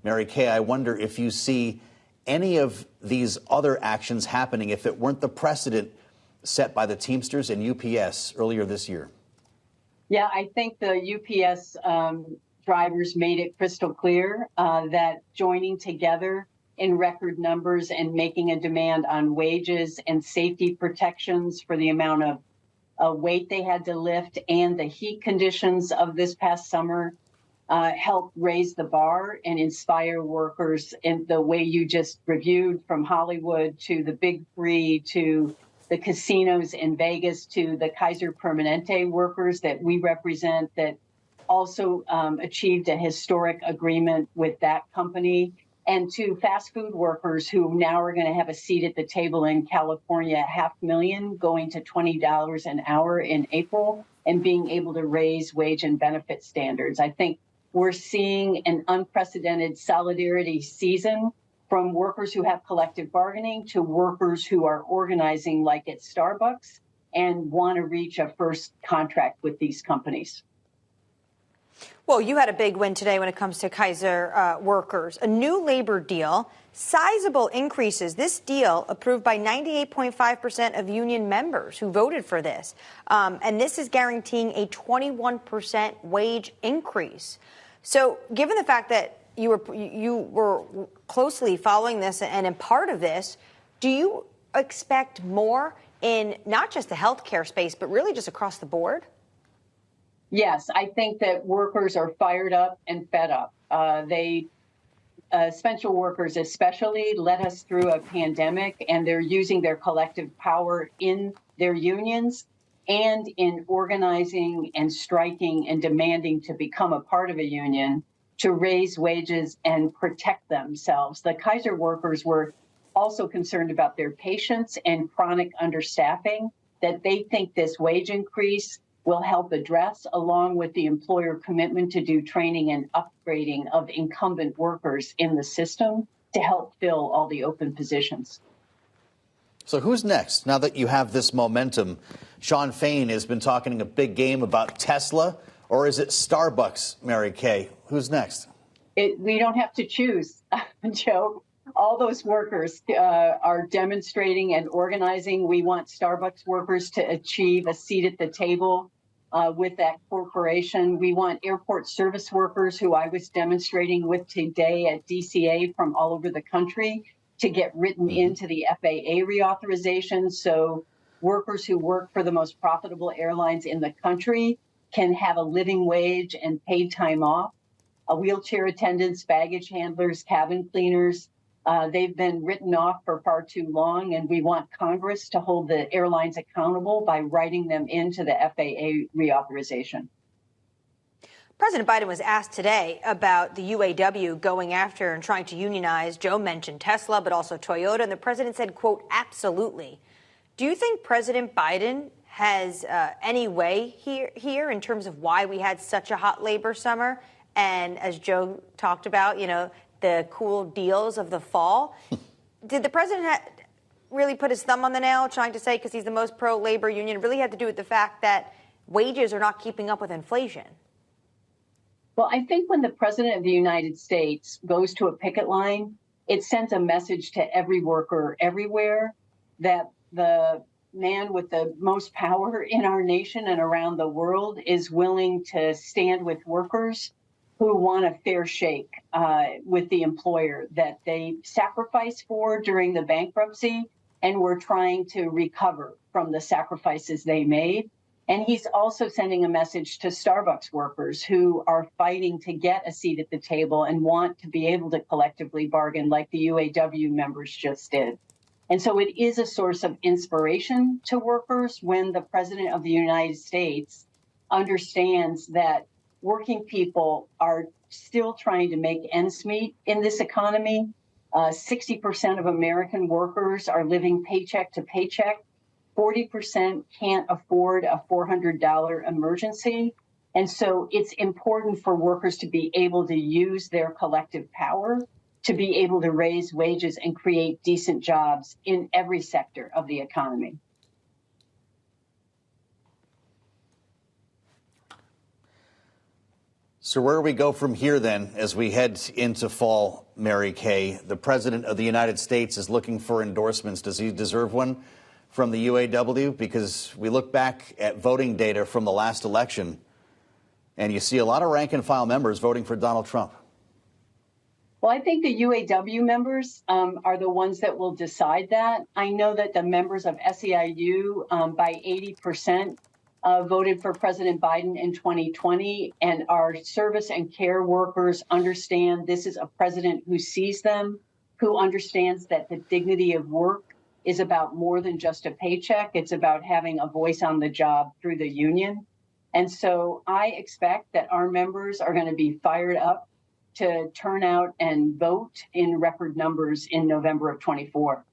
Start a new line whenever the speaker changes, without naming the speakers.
Mary Kay, I wonder if you see any of these other actions happening if it weren't the precedent set by the Teamsters and UPS earlier this year.
Yeah, I think the UPS drivers made it crystal clear that joining together in record numbers and making a demand on wages and safety protections for the amount of weight they had to lift and the heat conditions of this past summer helped raise the bar and inspire workers in the way you just reviewed, from Hollywood to the Big Three to the casinos in Vegas to the Kaiser Permanente workers that we represent that also achieved a historic agreement with that company, and to fast food workers who now are going to have a seat at the table in California, 500,000 going to $20 an hour in April, and being able to raise wage and benefit standards. I think we're seeing an unprecedented solidarity season from workers who have collective bargaining to workers who are organizing like at Starbucks and want to reach a first contract with these companies.
Well, you had a big win today when it comes to Kaiser workers. A new labor deal, sizable increases. This deal approved by 98.5% of union members who voted for this. And this is guaranteeing a 21% wage increase. So given the fact that you were closely following this and in part of this, do you expect more in not just the healthcare space, but really just across the board?
Yes, I think that workers are fired up and fed up. Essential workers especially led us through a pandemic, and they're using their collective power in their unions and in organizing and striking and demanding to become a part of a union to raise wages and protect themselves. The Kaiser workers were also concerned about their patients and chronic understaffing that they think this wage increase will help address, along with the employer commitment to do training and upgrading of incumbent workers in the system to help fill all the open positions.
So who's next? Now that you have this momentum, Shawn Fain has been talking a big game about Tesla, or is it Starbucks, Mary Kay? Who's next?
We don't have to choose, Joe. All those workers are demonstrating and organizing. We want Starbucks workers to achieve a seat at the table with that corporation. We want airport service workers, who I was demonstrating with today at DCA from all over the country, to get written into the FAA reauthorization, so workers who work for the most profitable airlines in the country can have a living wage and paid time off. Wheelchair attendants, baggage handlers, cabin cleaners, they've been written off for far too long, and we want Congress to hold the airlines accountable by writing them into the FAA reauthorization.
President Biden was asked today about the UAW going after and trying to unionize. Joe mentioned Tesla, but also Toyota, and the president said, quote, absolutely. Do you think President Biden has any way here in terms of why we had such a hot labor summer? And as Joe talked about, you know, the cool deals of the fall. Did the president really put his thumb on the nail trying to say, because he's the most pro-labor union, really had to do with the fact that wages are not keeping up with inflation?
Well, I think when the president of the United States goes to a picket line, it sends a message to every worker everywhere that the man with the most power in our nation and around the world is willing to stand with workers who want a fair shake with the employer that they sacrificed for during the bankruptcy, and we're trying to recover from the sacrifices they made. And he's also sending a message to Starbucks workers who are fighting to get a seat at the table and want to be able to collectively bargain like the UAW members just did. And so it is a source of inspiration to workers when the president of the United States understands that working people are still trying to make ends meet in this economy. 60% of American workers are living paycheck to paycheck. 40% can't afford a $400 emergency. And so it's important for workers to be able to use their collective power to be able to raise wages and create decent jobs in every sector of the economy.
So where do we go from here then as we head into fall, Mary Kay? The President of the United States is looking for endorsements. Does he deserve one from the UAW? Because we look back at voting data from the last election, and you see a lot of rank and file members voting for Donald Trump.
Well, I think the UAW members are the ones that will decide that. I know that the members of SEIU by 80% voted for President Biden in 2020, and our service and care workers understand this is a president who sees them, who understands that the dignity of work is about more than just a paycheck. It's about having a voice on the job through the union. And so I expect that our members are going to be fired up to turn out and vote in record numbers in November of 24.